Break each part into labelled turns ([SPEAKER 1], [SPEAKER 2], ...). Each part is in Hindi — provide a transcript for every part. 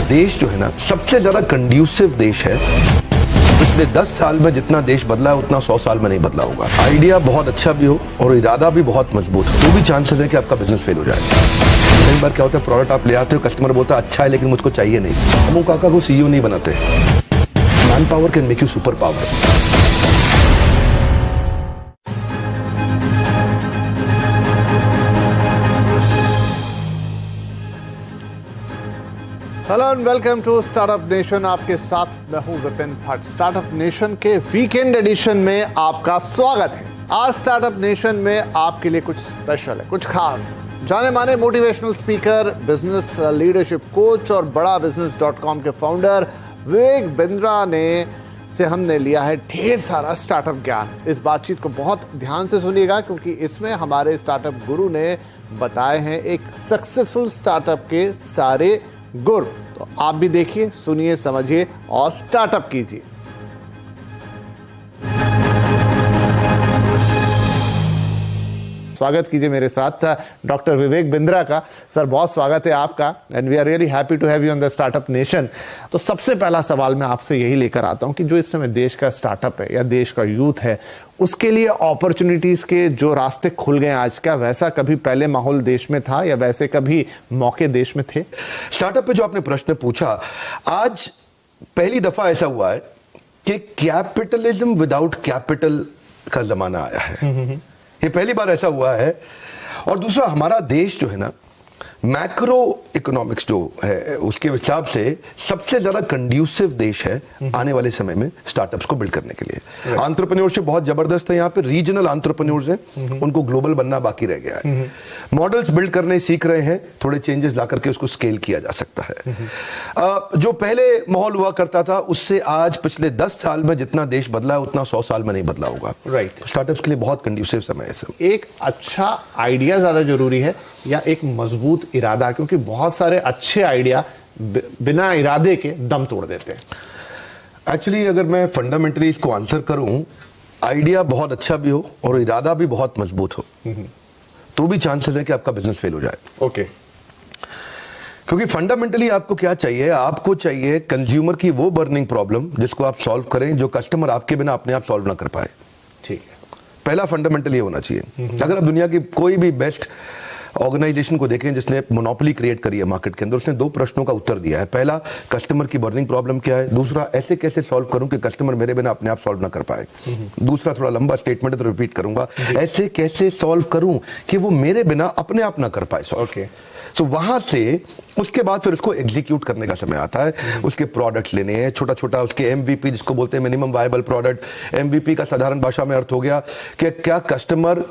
[SPEAKER 1] देश जो है ना सबसे ज्यादा कंड्यूसिव देश है। पिछले 10 साल में जितना देश बदला है उतना 100 साल में नहीं बदला होगा। आइडिया बहुत अच्छा भी हो और इरादा भी बहुत मजबूत हो तो भी चांसेस है कि आपका बिजनेस फेल हो जाए। कई बार क्या होता है, प्रोडक्ट आप ले आते हो, कस्टमर बोलता है अच्छा है लेकिन मुझको चाहिए नहीं। अमू काका को सीईओ नहीं बनाते। Man power can make you super power.
[SPEAKER 2] Hello and welcome to Startup Nation. आपके साथ मैं हूं विपिन भट्ट। स्टार्टअप नेशन के वीकेंड एडिशन में आपका स्वागत है। आज स्टार्टअप नेशन में आपके लिए कुछ स्पेशल है, कुछ खास। जाने माने motivational speaker, business leadership coach और बड़ा बिजनेस.com के फाउंडर विवेक बिंद्रा ने से हमने लिया है ढेर सारा स्टार्टअप ज्ञान। इस बातचीत को बहुत ध्यान से सुनिएगा क्योंकि इसमें हमारे स्टार्टअप गुरु ने बताए हैं एक सक्सेसफुल स्टार्टअप के सारे गुर। तो आप भी देखिए, सुनिए, समझिए और स्टार्टअप कीजिए। स्वागत कीजिए मेरे साथ डॉक्टर विवेक बिंद्रा का। सर बहुत स्वागत है आपका and we are really happy to have you on the Startup Nation. तो सबसे पहला सवाल मैं आपसे यही लेकर आता हूं कि जो इस समय देश का स्टार्टअप है या देश का यूथ है, उसके लिए अपॉर्चुनिटीज के जो रास्ते खुल गए आज, क्या वैसा कभी पहले माहौल देश में था या वैसे कभी मौके देश में थे?
[SPEAKER 1] स्टार्टअप पे जो आपने प्रश्न पूछा, आज पहली दफा ऐसा हुआ है कि कैपिटलिज्म विदाउट कैपिटल का जमाना आया है। ये पहली बार ऐसा हुआ है। और दूसरा, हमारा देश जो है ना, मैक्रो इकोनॉमिक्स जो है उसके हिसाब से सबसे ज्यादा कंड्यूसिव देश है आने वाले समय में स्टार्टअप्स को बिल्ड करने के लिए। एंटरप्रेन्योरशिप बहुत जबरदस्त है यहाँ पे। रीजनल एंटरप्रेन्योर्स हैं, उनको ग्लोबल बनना बाकी रह गया है। मॉडल्स बिल्ड करने सीख रहे हैं, थोड़े चेंजेस ला करके उसको स्केल किया जा सकता है। जो पहले माहौल हुआ करता था उससे आज पिछले 10 साल में जितना देश बदला है उतना 100 साल में नहीं बदला होगा।
[SPEAKER 2] राइट।
[SPEAKER 1] स्टार्टअप्स के लिए बहुत कंड्यूसिव समय है सब।
[SPEAKER 2] एक अच्छा आइडिया ज्यादा जरूरी है या एक मजबूत इरादा? क्योंकि बहुत सारे अच्छे आइडिया बिना इरादे के दम तोड़ देते हैं।
[SPEAKER 1] एक्चुअली अगर मैं फंडामेंटली इसको आंसर करूं, आइडिया बहुत अच्छा भी हो और इरादा भी बहुत मजबूत हो तो भी चांसेस है कि आपका बिजनेस फेल हो जाए।
[SPEAKER 2] ओके।
[SPEAKER 1] क्योंकि फंडामेंटली आपको क्या चाहिए? आपको चाहिए कंज्यूमर की वो बर्निंग प्रॉब्लम जिसको आप सॉल्व करें, जो कस्टमर आपके बिना अपने आप सॉल्व ना कर पाए।
[SPEAKER 2] ठीक है।
[SPEAKER 1] पहला फंडामेंटल ये होना चाहिए। अगर आप दुनिया की कोई भी बेस्ट ऑर्गेनाइजेशन को देखें जिसने मोनोपोली क्रिएट करी है मार्केट के अंदर, उसने 2 प्रश्नों का उत्तर दिया है। पहला, कस्टमर की बर्निंग प्रॉब्लम क्या है। दूसरा, ऐसे कैसे सॉल्व करूं कि कस्टमर मेरे बिना अपने आप सॉल्व ना कर पाए। दूसरा थोड़ा लंबा स्टेटमेंट है तो रिपीट करूंगा, ऐसे कैसे सॉल्व करूं कि वो मेरे बिना अपने आप ना कर पाए सॉल्व।
[SPEAKER 2] ओके।
[SPEAKER 1] तो वहां से उसके बाद फिर उसको एग्जीक्यूट करने का समय आता है। उसके प्रोडक्ट लेने हैं, छोटा छोटा उसके एमवीपी जिसको बोलते हैं मिनिमम वायबल प्रोडक्ट। एमवीपी का साधारण भाषा में अर्थ हो गया कि क्या कस्टमर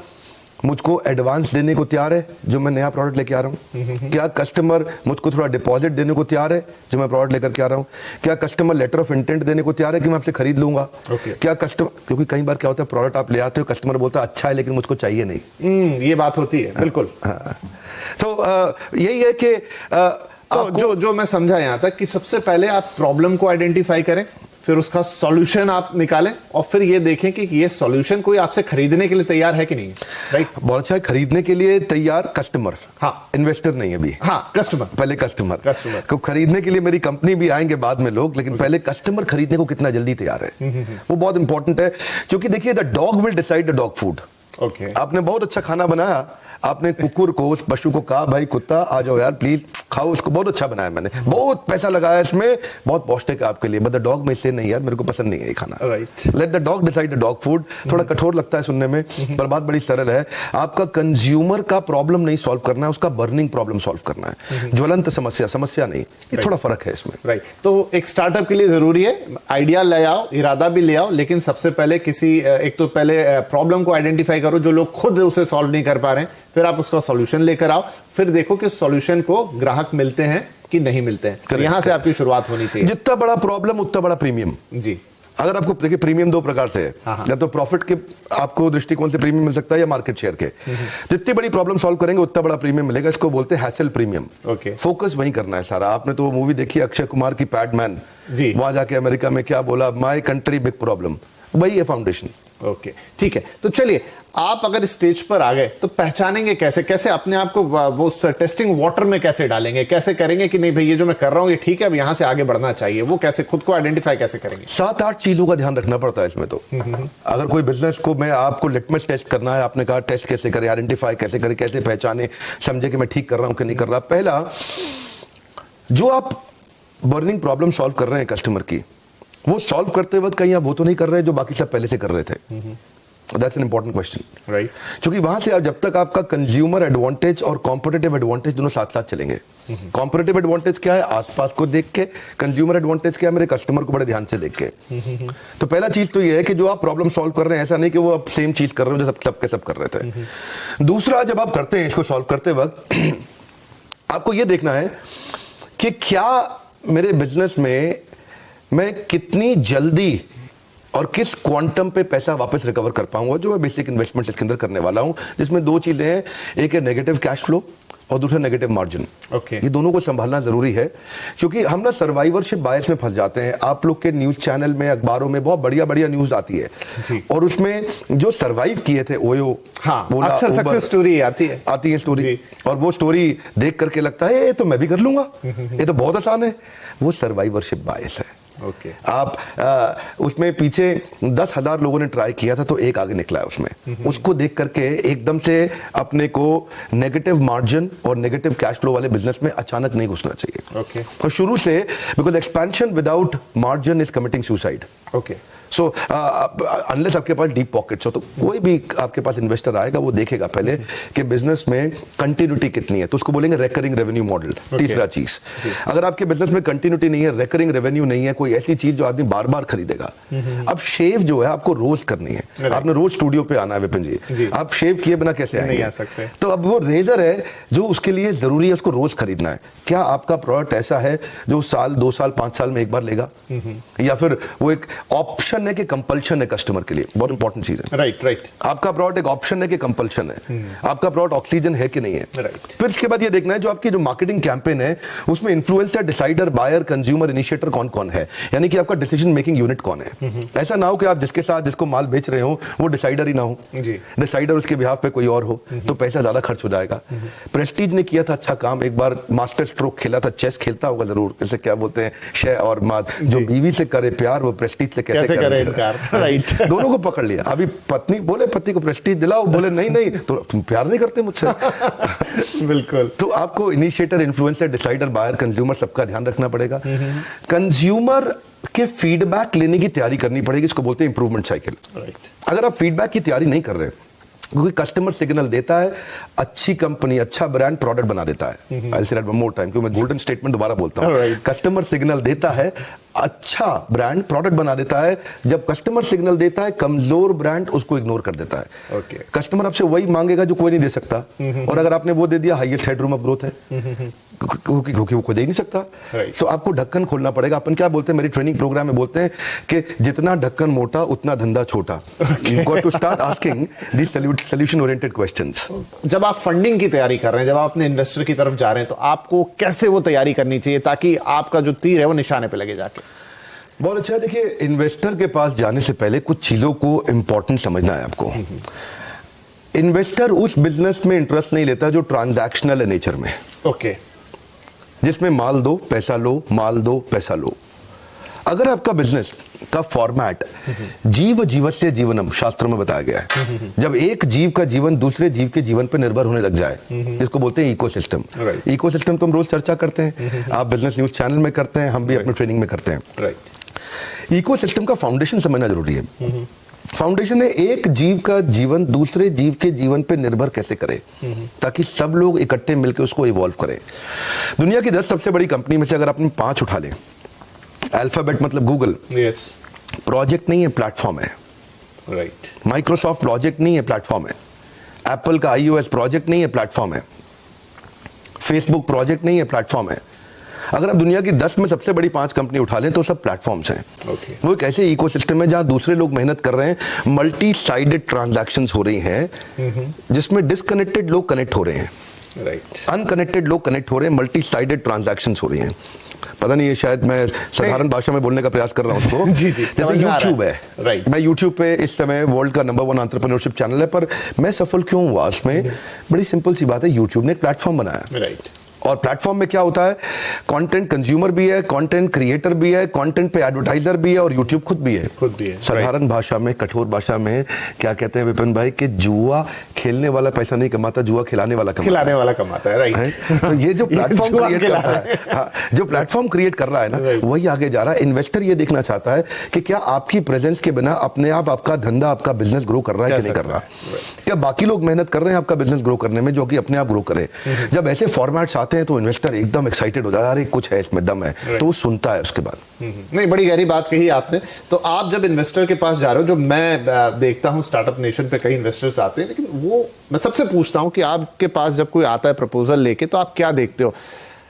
[SPEAKER 1] मुझको एडवांस देने को तैयार है जो मैं नया प्रोडक्ट लेके आ रहा हूं? क्या कस्टमर मुझको थोड़ा डिपॉजिट देने को तैयार है जो मैं प्रोडक्ट लेकर के आ रहा हूं? क्या कस्टमर लेटर ऑफ इंटेंट देने को तैयार है कि मैं आपसे खरीद लूंगा? क्या कस्टमर, क्योंकि कई बार क्या होता है, प्रोडक्ट आप ले आते हो, कस्टमर बोलता है अच्छा है लेकिन मुझको चाहिए नहीं।
[SPEAKER 2] ये बात होती है। बिल्कुल।
[SPEAKER 1] तो यही है कि
[SPEAKER 2] तो जो मैं समझा यहां तक कि सबसे पहले आप प्रॉब्लम को आइडेंटिफाई करें, फिर उसका सॉल्यूशन आप निकालें और फिर ये देखें कि ये सॉल्यूशन कोई आपसे खरीदने के लिए तैयार है कि नहीं। राइट।
[SPEAKER 1] बहुत अच्छा है। खरीदने के लिए तैयार कस्टमर,
[SPEAKER 2] हाँ,
[SPEAKER 1] इन्वेस्टर नहीं अभी।
[SPEAKER 2] हाँ, कस्टमर।
[SPEAKER 1] पहले कस्टमर को खरीदने के लिए मेरी कंपनी भी आएंगे बाद में लोग, लेकिन पहले कस्टमर खरीदने को कितना जल्दी तैयार है वो बहुत इंपॉर्टेंट है। क्योंकि देखिए, the dog will decide the dog food.
[SPEAKER 2] Okay.
[SPEAKER 1] आपने बहुत अच्छा खाना बनाया, आपने कुकुर को, उस पशु को कहा भाई कुत्ता आ जाओ यार प्लीज खाओ इसको, बहुत अच्छा बनाया मैंने, बहुत पैसा लगाया इसमें, बहुत पौष्टिक है आपके लिए, बट द डॉग में से नहीं यार मेरे को पसंद नहीं है ये खाना।
[SPEAKER 2] Right.
[SPEAKER 1] Let the dog decide the dog food. थोड़ा कठोर लगता है सुनने में पर बात बड़ी सरल है। आपका कंज्यूमर का प्रॉब्लम नहीं सॉल्व करना है, उसका बर्निंग प्रॉब्लम सॉल्व करना है। ज्वलंत समस्या नहीं। ये थोड़ा फर्क है इसमें।
[SPEAKER 2] राइट। तो एक स्टार्टअप के लिए जरूरी है आइडिया ले आओ, इरादा भी ले आओ, लेकिन सबसे पहले एक तो पहले प्रॉब्लम को आइडेंटिफाई करो जो लोग खुद उसे सॉल्व नहीं कर पा रहे हैं, फिर आप उसका सॉल्यूशन लेकर आओ, फिर देखो कि सॉल्यूशन को ग्राहक मिलते हैं कि नहीं मिलते हैं। तो यहां से आपकी शुरुआत होनी चाहिए।
[SPEAKER 1] जितना बड़ा प्रॉब्लम उतना बड़ा प्रीमियम।
[SPEAKER 2] जी।
[SPEAKER 1] अगर आपको देखिए, प्रीमियम 2 प्रकार से है। या तो प्रॉफिट के आपको दृष्टिकोण से प्रीमियम मिल सकता है या मार्केट शेयर के। जितनी बड़ी प्रॉब्लम सॉल्व करेंगे उतना बड़ा प्रीमियम मिलेगा। इसको बोलते हैं हैसल प्रीमियम।
[SPEAKER 2] ओके।
[SPEAKER 1] फोकस वहीं करना है सारा। आपने तो मूवी देखी अक्षय कुमार की पैडमैन, वहां जाके अमेरिका में क्या बोला, माय कंट्री बिग प्रॉब्लम, वही है फाउंडेशन।
[SPEAKER 2] ओके, ठीक है। तो चलिए, आप अगर स्टेज पर आ गए तो पहचानेंगे कैसे, कैसे अपने आप को वो टेस्टिंग वाटर में कैसे डालेंगे, कैसे करेंगे कि नहीं भाई ये जो मैं कर रहा हूं ये ठीक है, अब यहां से आगे बढ़ना चाहिए, वो कैसे खुद को आइडेंटिफाई कैसे करेंगे?
[SPEAKER 1] 7-8 चीजों का ध्यान रखना पड़ता है इसमें। तो अगर कोई बिजनेस को मैं आपको लिटमस टेस्ट करना है, आपने कहा टेस्ट कैसे करें, आइडेंटिफाई कैसे करें, कैसे पहचाने, समझे कि मैं ठीक कर रहा हूं कि नहीं कर रहा। पहला, जो आप बर्निंग प्रॉब्लम सॉल्व कर रहे हैं कस्टमर की, वो सॉल्व करते वक्त कहीं आप वो तो नहीं कर रहे जो बाकी सब पहले से कर रहे थे। That's an important question,
[SPEAKER 2] right?
[SPEAKER 1] क्योंकि वहां से आप जब तक आपका कंज्यूमर एडवांटेज और कॉम्पिटिटिव एडवांटेज दोनों साथ साथ चलेंगे। कॉम्पिटिटिव एडवांटेज क्या है? आसपास को देख के। कंज्यूमर एडवांटेज क्या है? मेरे कस्टमर को बड़े ध्यान से देख के। तो पहला चीज तो ये है कि जो आप प्रॉब्लम सॉल्व कर रहे हैं, ऐसा नहीं कि वो आप सेम चीज कर रहे हो जो सब कर रहे थे। दूसरा, जब आप करते हैं इसको सॉल्व करते वक्त आपको ये देखना है कि क्या मेरे बिजनेस में मैं कितनी जल्दी और किस क्वांटम पे पैसा वापस रिकवर कर पाऊंगा, जो मैं बेसिक इन्वेस्टमेंट इसके अंदर करने वाला हूं, जिसमें दो चीजें हैं, एक है नेगेटिव कैश फ्लो और दूसरा नेगेटिव मार्जिन।
[SPEAKER 2] ओके।
[SPEAKER 1] ये दोनों को संभालना जरूरी है, क्योंकि हम ना सर्वाइवरशिप बायस में फंस जाते हैं। आप लोग के न्यूज चैनल में, अखबारों में बहुत बढ़िया बढ़िया न्यूज आती है और उसमें जो सर्वाइव किए थे, ओयो,
[SPEAKER 2] हाँ, अक्सर सक्सेस स्टोरी आती है
[SPEAKER 1] स्टोरी, और वो स्टोरी देख करके लगता है ये तो मैं भी कर लूंगा, ये तो बहुत आसान है। वो सर्वाइवरशिप बायस है।
[SPEAKER 2] ओके।
[SPEAKER 1] आप उसमें पीछे 10,000 लोगों ने ट्राई किया था तो एक आगे निकला है उसमें। उसको देख करके एकदम से अपने को नेगेटिव मार्जिन और नेगेटिव कैश फ्लो वाले बिजनेस में अचानक नहीं घुसना चाहिए।
[SPEAKER 2] ओके।
[SPEAKER 1] और शुरू से, because expansion without margin is committing suicide.
[SPEAKER 2] Okay.
[SPEAKER 1] So unless आपके पास डीप पॉकेट्स हो, तो कोई भी आपके पास इन्वेस्टर आएगा वो देखेगा पहले कि बिजनेस में कंटिन्यूटी कितनी है, तो उसको बोलेंगे रेकरिंग रेवेन्यू मॉडल। तीसरा चीज, अगर आपके बिजनेस में कंटिन्यूटी नहीं है, रेकरिंग रेवेन्यू नहीं है, कोई ऐसी चीज जो आदमी बार बार खरीदेगा। अब शेव जो है आपको रोज करनी है, आपने रोज स्टूडियो पे आना है विपिन जी, आप शेव किए बिना कैसे आएंगे?
[SPEAKER 2] नहीं आ सकते।
[SPEAKER 1] तो अब वो रेजर है जो उसके लिए जरूरी है, उसको रोज खरीदना है। क्या आपका प्रोडक्ट ऐसा है जो साल, 2 साल, 5 साल में एक बार लेगा, या फिर वो एक ऑप्शन है कि कंपल्शन है कस्टमर के लिए? बहुत इंपॉर्टेंट चीज है।
[SPEAKER 2] राइट।
[SPEAKER 1] आपका प्रोडक्ट एक ऑप्शन है कि कंपल्शन है? आपका प्रोडक्ट ऑक्सीजन है कि नहीं है? फिर इसके बाद ये देखना है जो आपकी जो मार्केटिंग कैंपेन है उसमें influencer, decider, buyer, consumer, initiator कौन कौन है, यानी कि आपका डिसीजन मेकिंग यूनिट कौन है। ऐसा ना हो कि आप जिसके साथ जिसको माल बेच रहे हो वो डिसाइडर ही ना हो, डिसाइडर उसके बिहाफ पे कोई और हो, तो पैसा ज्यादा खर्च हो जाएगा। प्रेस्टीज ने किया था अच्छा काम, एक बार मास्टर स्ट्रोक खेला था, चेस खेलता होगा जरूर, जैसे क्या बोलते हैं शय और माद, जो बीवी से करे प्यार वो प्रेस्टीज से कैसे करे इनकार।
[SPEAKER 2] राइट।
[SPEAKER 1] दोनों को पकड़ लिया। अभी पत्नी बोले पति को प्रेस्टीज दिलाओ, बोले नहीं तो तुम प्यार नहीं करते मुझसे।
[SPEAKER 2] बिल्कुल।
[SPEAKER 1] तो आपको initiator, influencer, decider, buyer, consumer सबका ध्यान रखना पड़ेगा। कंज्यूमर के फीडबैक लेने की तैयारी करनी पड़ेगी, इसको बोलते हैं इंप्रूवमेंट साइकिल। अगर आप फीडबैक की तैयारी नहीं कर रहे, क्योंकि कस्टमर सिग्नल देता है, अच्छी कंपनी, अच्छा ब्रांड प्रोडक्ट बना देता है। I'll say that one more time, क्योंकि मैं गोल्डन स्टेटमेंट दोबारा बोलता हूं। कस्टमर सिग्नल देता है, अच्छा ब्रांड प्रोडक्ट बना देता है। जब कस्टमर सिग्नल देता है, कमजोर ब्रांड उसको इग्नोर कर देता है। कस्टमर आपसे वही मांगेगा जो कोई नहीं दे सकता, और अगर आपने वो दे दिया, हाईएस्ट हेडरूम ऑफ ग्रोथ है, क्योंकि वो कोई दे नहीं सकता। सो आपको ढक्कन खोलना पड़ेगा। अपन क्या बोलते हैं, मेरी ट्रेनिंग प्रोग्राम में बोलते हैं कि जितना ढक्कन मोटा उतना धंधा छोटा। You got to start asking the solution oriented questions.
[SPEAKER 2] जब आप फंडिंग की तैयारी कर रहे हैं, जब आप अपने इन्वेस्टर की तरफ जा रहे हैं, तो आपको कैसे वो तैयारी करनी चाहिए ताकि आपका जो तीर है वो निशाने पे लगे जाके?
[SPEAKER 1] बहुत अच्छा। देखिए, इन्वेस्टर के पास जाने से पहले कुछ चीजों को इंपॉर्टेंट समझना है आपको। इन्वेस्टर उस बिजनेस में इंटरेस्ट नहीं लेता जो ट्रांजैक्शनल है नेचर में।
[SPEAKER 2] ओके।
[SPEAKER 1] जिसमें माल दो पैसा लो, माल दो पैसा लो। अगर आपका बिजनेस का फॉर्मेट जीव जीवस्य जीवनम शास्त्रों में बताया गया है, जब एक जीव का जीवन दूसरे जीव के जीवन पर निर्भर होने लग जाए, जिसको बोलते हैं इकोसिस्टम। इकोसिस्टम तो हम रोज चर्चा करते हैं, आप बिजनेस न्यूज चैनल में करते हैं, हम भी अपने ट्रेनिंग में करते हैं। इकोसिस्टम का फाउंडेशन समझना जरूरी है। फाउंडेशन है एक जीव का जीवन दूसरे जीव के जीवन पे निर्भर कैसे करे, ताकि सब लोग इकट्ठे मिलकर उसको इवॉल्व करें। दुनिया की 10 सबसे बड़ी कंपनी में से अगर आपने 5 उठा लें, अल्फाबेट मतलब गूगल, प्रोजेक्ट नहीं है, प्लेटफॉर्म है। माइक्रोसॉफ्ट प्रोजेक्ट नहीं है, प्लेटफॉर्म है। एप्पल का iOS प्रोजेक्ट नहीं है, प्लेटफॉर्म है। फेसबुक प्रोजेक्ट नहीं है, प्लेटफॉर्म है। अगर आप दुनिया की 10 में सबसे बड़ी 5 कंपनी उठा लें तो सब प्लेटफॉर्म्स हैं। वो एक ऐसे इकोसिस्टम है जहां दूसरे लोग मेहनत कर रहे हैं, मल्टी साइडेड ट्रांजैक्शंस हो रही हैं, जिसमें डिसकनेक्टेड लोग कनेक्ट हो रहे हैं, अनकनेक्टेड लोग कनेक्ट हो रहे हैं, मल्टी साइडेड ट्रांजैक्शंस हो रही हैं। पता नहीं, ये शायद मैं साधारण भाषा में बोलने का प्रयास कर रहा हूँ उसको।
[SPEAKER 2] जी,
[SPEAKER 1] जैसे यूट्यूब है,
[SPEAKER 2] राइट।
[SPEAKER 1] मैं यूट्यूब पे इस समय वर्ल्ड का नंबर 1 एंटरप्रेन्योरशिप चैनल है, पर मैं सफल क्यों हुआ उसमें? बड़ी सिंपल सी बात है, यूट्यूब ने एक प्लेटफॉर्म बनाया,
[SPEAKER 2] राइट।
[SPEAKER 1] और प्लेटफॉर्म में क्या होता है, कंटेंट कंज्यूमर भी है, कंटेंट क्रिएटर भी है, कंटेंट पे एडवर्टाइजर भी है, और यूट्यूब खुद भी है। साधारण भाषा में, कठोर भाषा में क्या कहते हैं विपिन भाई, कि जुआ खेलने वाला पैसा नहीं कमाता, जुआ खिलाने वाला
[SPEAKER 2] कमाता है, राइट।
[SPEAKER 1] तो ये जो प्लेटफॉर्म क्रिएट करता है, हाँ, जो प्लेटफॉर्म क्रिएट कर रहा है ना, वही आगे जा रहा है। इन्वेस्टर ये देखना चाहता है कि क्या आपकी प्रेजेंस के बिना अपने आप आपका धंधा, आपका बिजनेस ग्रो कर रहा है कि नहीं कर रहा, क्या बाकी लोग मेहनत कर रहे हैं आपका बिजनेस ग्रो करने में, जो कि अपने आप ग्रो करे। जब ऐसे फॉर्मेट्स आते हैं तो इन्वेस्टर एकदम एक्साइटेड हो जाता है, अरे कुछ है इसमें, दम है, तो वो सुनता है उसके बाद।
[SPEAKER 2] नहीं, बड़ी गहरी बात कही आपने। तो आप जब इन्वेस्टर के पास जा रहे हो, जो मैं देखता हूं स्टार्टअप नेशन पे कई इन्वेस्टर्स आते हैं, लेकिन वो मैं सबसे पूछता हूं कि आपके पास जब कोई आता है प्रपोजल लेके, तो आप क्या देखते हो?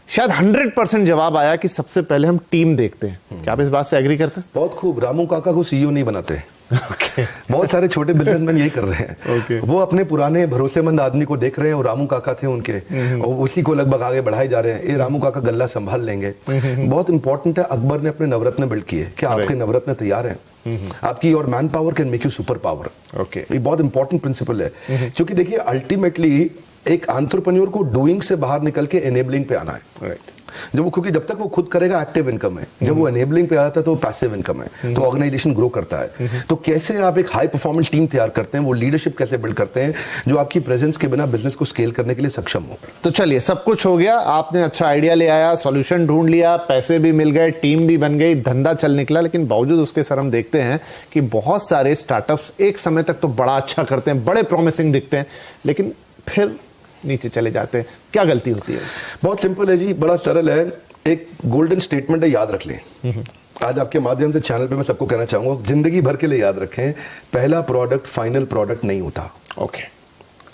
[SPEAKER 2] शायद 100% जवाब आया कि सबसे पहले हम टीम देखते हैं। क्या आप इस बात से एग्री करते हैं?
[SPEAKER 1] बहुत खूब। रामू काका को सीईओ नहीं बनाते। बहुत सारे छोटे बिजनेसमैन यही कर रहे हैं। वो अपने पुराने भरोसेमंद आदमी को देख रहे हैं, और रामू काका थे उनके, और उसी को लगभग आगे बढ़ाए जा रहे हैं। ये रामू काका गल्ला संभाल लेंगे। बहुत इंपॉर्टेंट है, अकबर ने अपने नवरत्न बिल्ड किए, क्या आपके नवरत्न तैयार हैं? आपकी और man power can make you super power. ये बहुत इंपॉर्टेंट प्रिंसिपल है, क्योंकि देखिए अल्टीमेटली एक एंटरप्रेन्योर को डूइंग से बाहर निकल के एनेबलिंग पे आना है। राइट। जब वो, क्योंकि जब तक वो खुद करेगा एक्टिव इनकम है, जब वो एनेबलिंग पे आता है तो वो पैसिव इनकम है, तो ऑर्गेनाइजेशन ग्रो करता है। तो कैसे आप एक हाई परफॉर्मेंस टीम तैयार करते हैं, वो लीडरशिप कैसे बिल्ड करते हैं जो आपकी प्रेजेंस के बिना बिजनेस को स्केल करने के लिए सक्षम हो।
[SPEAKER 2] तो चलिए, सब कुछ हो गया, आपने अच्छा आइडिया ले आया, सॉल्यूशन ढूंढ लिया, पैसे भी मिल गए, टीम भी बन गई, धंधा चल निकला, लेकिन बावजूद उसके सर हम देखते हैं कि बहुत सारे स्टार्टअप्स एक समय तक तो बड़ा अच्छा करते हैं, बड़े प्रॉमिसिंग दिखते हैं, लेकिन फिर नीचे चले जाते हैं। क्या गलती होती है?
[SPEAKER 1] बहुत सिंपल है जी, बड़ा सरल है। एक गोल्डन स्टेटमेंट है, याद रख लें। आज आपके माध्यम से चैनल पे मैं सबको कहना चाहूंगा, जिंदगी भर के लिए याद रखें, पहला प्रोडक्ट फाइनल प्रोडक्ट नहीं होता।
[SPEAKER 2] ओके।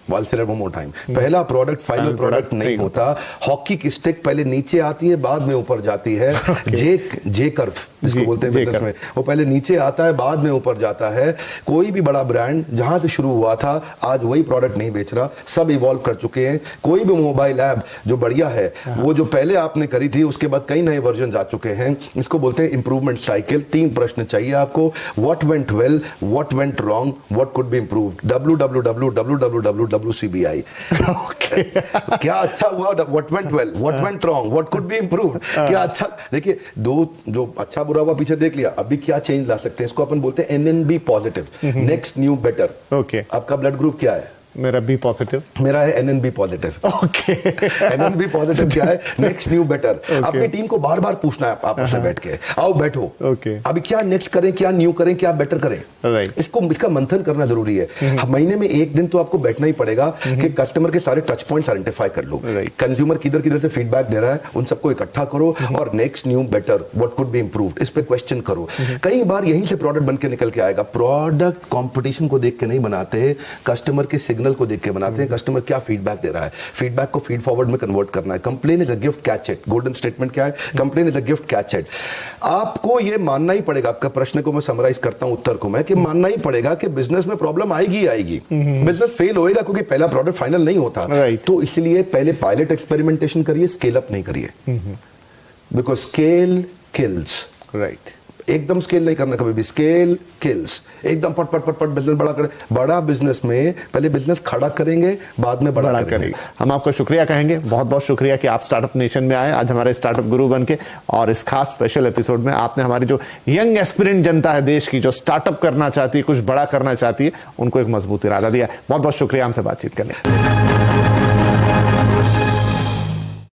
[SPEAKER 1] वन मोर टाइम, पहला प्रोडक्ट फाइनल प्रोडक्ट नहीं होता। हॉकी की स्टिक पहले नीचे आती है, बाद में ऊपर जाती है। जे कर्व जिसको बोलते हैं बिजनेस में, वो पहले नीचे आता है, बाद में ऊपर जाता है। कोई भी बड़ा ब्रांड जहां से शुरू हुआ था, आज वही प्रोडक्ट नहीं बेच रहा, सब इवॉल्व कर चुके हैं। कोई भी मोबाइल ऐप जो बढ़िया है, वो जो पहले आपने करी थी, उसके बाद कई नए वर्जन आ चुके हैं। इसको बोलते हैं इंप्रूवमेंट साइकिल। 3 प्रश्न चाहिए आपको, what went well, what went wrong, what could be improved. WCBI। क्या अच्छा हुआ, what went well, what went wrong, what could be improved. क्या अच्छा, देखिए दो जो अच्छा बुरा हुआ पीछे देख लिया, अभी क्या चेंज ला सकते हैं, इसको अपन बोलते हैं NNB positive, next new better.
[SPEAKER 2] Okay.
[SPEAKER 1] आपका ब्लड ग्रुप क्या है?
[SPEAKER 2] मेरा बी पॉजिटिव।
[SPEAKER 1] मेरा है NNB positive.
[SPEAKER 2] Okay.
[SPEAKER 1] NNB positive क्या है? Next new better. अपनी टीम को बार बार पूछना है आपस में बैठ के, आओ बैठो,
[SPEAKER 2] ओके,
[SPEAKER 1] अभी क्या नेक्स्ट करें, क्या न्यू करें, क्या बेटर करें।
[SPEAKER 2] राइट।
[SPEAKER 1] इसका मंथन करना जरूरी है। महीने में एक दिन तो आपको बैठना ही पड़ेगा कि कस्टमर के सारे टच पॉइंट्स आइडेंटिफाई कर लो। कंज्यूमर किधर किधर से फीडबैक दे रहा है, उन सबको इकट्ठा करो, और next new better, what could be improved, इस पे क्वेश्चन करो। कई बार यहीं से प्रोडक्ट बन के निकल के आएगा। प्रोडक्ट कंपटीशन को देख के नहीं बनाते, कस्टमर के सिग्नल को देख के बनाते हैं। कस्टमर क्या फीडबैक दे रहा है, फीडबैक को फीड फॉरवर्ड में कन्वर्ट करना है। Complain is a gift, catch it. Golden statement क्या है? Complain is a gift, catch it. आपको यह मानना ही पड़ेगा, आपका प्रश्न को मैं समराइज करता हूं उत्तर को मैं, कि मानना ही पड़ेगा कि बिजनेस में प्रॉब्लम आएगी आएगी। बिजनेस फेल होएगा क्योंकि पहला प्रोडक्ट फाइनल नहीं होता। तो इसलिए पहले पायलट एक्सपेरिमेंटेशन करिए, स्केल अप नहीं करिए, बिकॉज स्केल किल्स।
[SPEAKER 2] राइट।
[SPEAKER 1] एकदम स्केल नहीं करना कभी भी, स्केल किल्स। एकदम पट पट पट पट बिजनेस बड़ा करें। बड़ा बिजनेस में पहले बिजनेस खड़ा करेंगे, बाद में बड़ा करेंगे।
[SPEAKER 2] हम आपका शुक्रिया कहेंगे, बहुत बहुत शुक्रिया कि आप स्टार्टअप नेशन में आए आज हमारे स्टार्टअप गुरु बन के, और इस खास स्पेशल एपिसोड में आपने हमारी जो यंग एस्पिरेंट जनता है देश की, जो स्टार्टअप करना चाहती है, कुछ बड़ा करना चाहती है, उनको एक मजबूत इरादा दिया। बहुत बहुत शुक्रिया हमसे बातचीत करने।